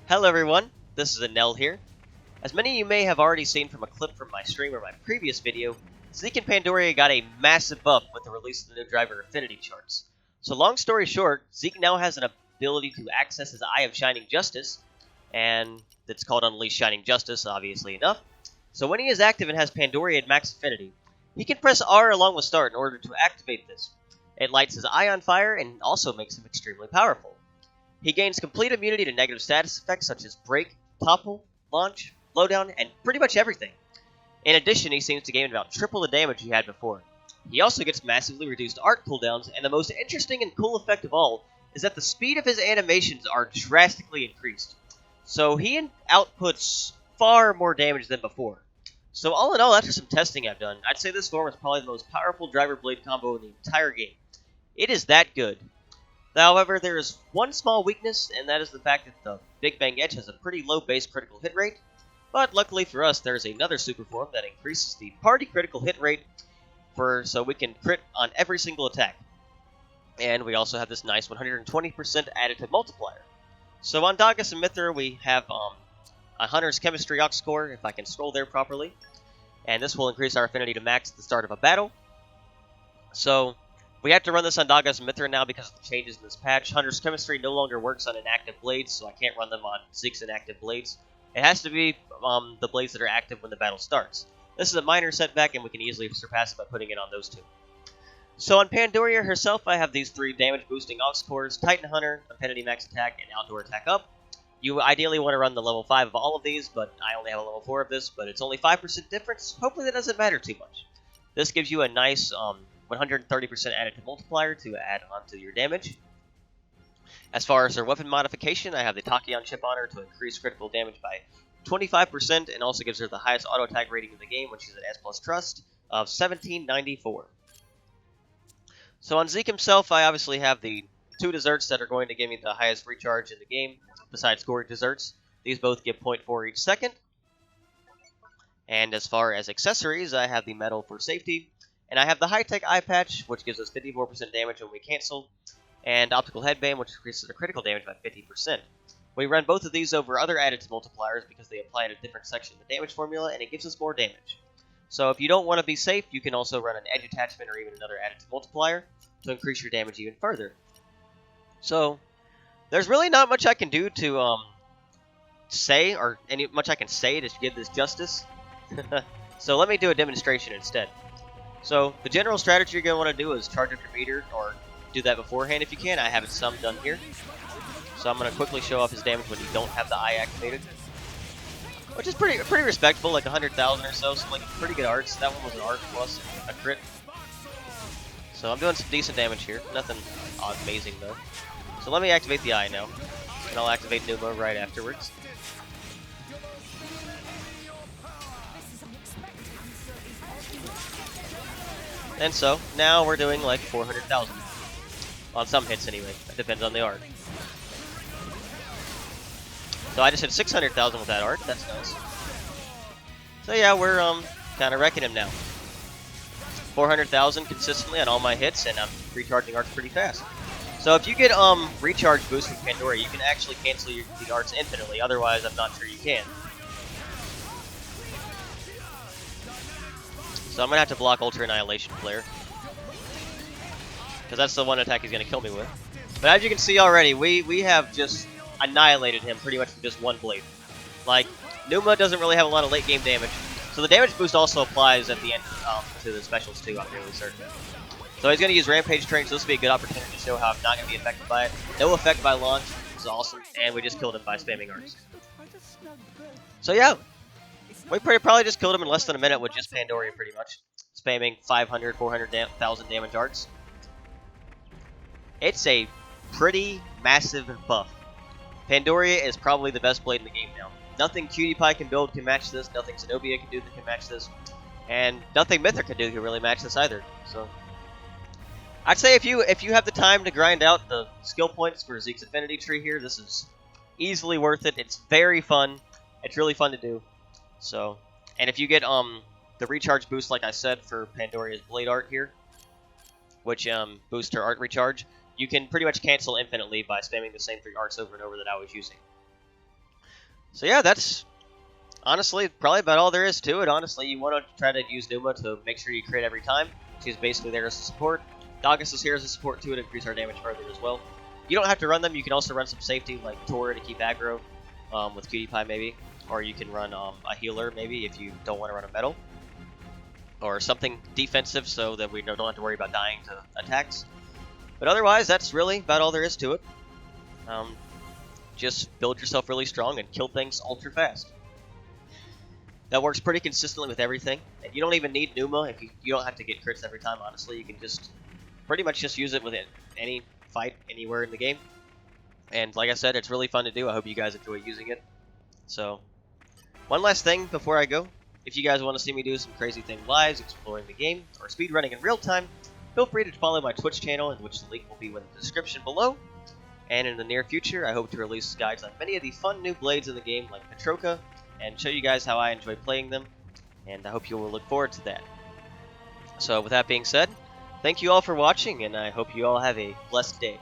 Hello everyone, this is Enel here. As many of you may have already seen from a clip from my stream or my previous video, Zeke and Pandoria got a massive buff with the release of the new driver affinity charts. So long story short, Zeke now has an ability to access his Eye of Shining Justice, and it's called Unleash Shining Justice, obviously enough. So when he is active and has Pandoria at max affinity, he can press R along with start in order to activate this. It lights his eye on fire and also makes him extremely powerful. He gains complete immunity to negative status effects such as break, topple, launch, blowdown, and pretty much everything. In addition, he seems to gain about triple the damage he had before. He also gets massively reduced art cooldowns, and the most interesting and cool effect of all is that the speed of his animations are drastically increased. So he outputs far more damage than before. So all in all, after some testing I've done, I'd say this form is probably the most powerful driver blade combo in the entire game. It is that good. However, there is one small weakness, and that is the fact that the Big Bang Edge has a pretty low base critical hit rate. But luckily for us, there's another super form that increases the party critical hit rate so we can crit on every single attack. And we also have this nice 120% additive multiplier. So on Dagas and Mithra, we have a Hunter's Chemistry Ox Core, if I can scroll there properly. And this will increase our affinity to max at the start of a battle. So we have to run this on Dagas and Mithra now because of the changes in this patch. Hunter's Chemistry no longer works on inactive blades, so I can't run them on Zeke's inactive blades. It has to be the blades that are active when the battle starts. This is a minor setback, and we can easily surpass it by putting it on those two. So on Pandoria herself, I have these three damage-boosting Ox Cores, Titan Hunter, Affinity Max Attack, and Outdoor Attack Up. You ideally want to run the level 5 of all of these, but I only have a level 4 of this, but it's only 5% difference. Hopefully that doesn't matter too much. This gives you a nice 130% additive multiplier to add onto your damage. As far as their weapon modification, I have the Tachyon chip on her to increase critical damage by 25% and also gives her the highest auto attack rating in the game, which is an S plus trust of 1794. So on Zeke himself, I obviously have the two desserts that are going to give me the highest recharge in the game, besides scoring desserts. These both give 0.4 each second. And as far as accessories, I have the medal for safety, and I have the high-tech eye patch, which gives us 54% damage when we cancel, and optical headband, which increases our critical damage by 50%. We run both of these over other additive multipliers because they apply at a different section of the damage formula, and it gives us more damage. So if you don't want to be safe, you can also run an edge attachment or even another additive multiplier to increase your damage even further. So there's really not much I can do to say, or much I can say to give this justice. So let me do a demonstration instead. So the general strategy you're going to want to do is charge up your meter, or do that beforehand if you can. I have it some done here. So I'm going to quickly show off his damage when you don't have the eye activated. Which is pretty respectable, like 100,000 or so, like pretty good arts. That one was an art plus a crit. So I'm doing some decent damage here. Nothing amazing though. So let me activate the eye now. And I'll activate Numa right afterwards. And so, now we're doing like 400,000. On some hits anyway. That depends on the art. So I just hit 600,000 with that art. That's nice. So yeah, we're kind of wrecking him now. 400,000 consistently on all my hits, and I'm recharging arts pretty fast. So if you get recharge boost from Pandoria, you can actually cancel the arts infinitely. Otherwise, I'm not sure you can. So I'm going to have to block Ultra Annihilation Flare, because that's the one attack he's going to kill me with. But as you can see already, we have just annihilated him pretty much with just one blade. Like, Numa doesn't really have a lot of late game damage, so the damage boost also applies at the end to the specials too, I'm fairly certain. So he's going to use Rampage Train, so this will be a good opportunity to show how I'm not going to be affected by it. No effect by launch, which is awesome, and we just killed him by spamming arts. So yeah, we probably just killed him in less than a minute with just Pandoria pretty much. Spamming 500, 400,000 damage arts. It's a pretty massive buff. Pandoria is probably the best blade in the game now. Nothing Cutie Pie can build can match this, nothing Zenobia can do that can match this, and nothing Mithra can do can really match this either. So I'd say if you have the time to grind out the skill points for Zeke's Affinity Tree here, this is easily worth it. It's very fun. It's really fun to do. So, and if you get the recharge boost, like I said, for Pandoria's blade art here, which boosts her art recharge, you can pretty much cancel infinitely by spamming the same three arts over and over that I was using. So yeah, that's honestly probably about all there is to it. Honestly, you want to try to use Numa to make sure you crit every time. She's basically there as a support. Doggus is here as a support too to increase our damage further as well. You don't have to run them. You can also run some safety like Tor to keep aggro with Cutie Pie maybe. Or you can run a healer maybe if you don't want to run a metal. Or something defensive so that we don't have to worry about dying to attacks. But otherwise, that's really about all there is to it. Just build yourself really strong and kill things ultra fast. That works pretty consistently with everything. And you don't even need Numa if you don't have to get crits every time, honestly. You can just pretty much just use it with any fight anywhere in the game. And like I said, it's really fun to do. I hope you guys enjoy using it. So, one last thing before I go. If you guys want to see me do some crazy thing lives, exploring the game, or speedrunning in real time, feel free to follow my Twitch channel, in which the link will be in the description below. And in the near future, I hope to release guides on many of the fun new blades in the game, like Petroka, and show you guys how I enjoy playing them, and I hope you will look forward to that. So with that being said, thank you all for watching, and I hope you all have a blessed day.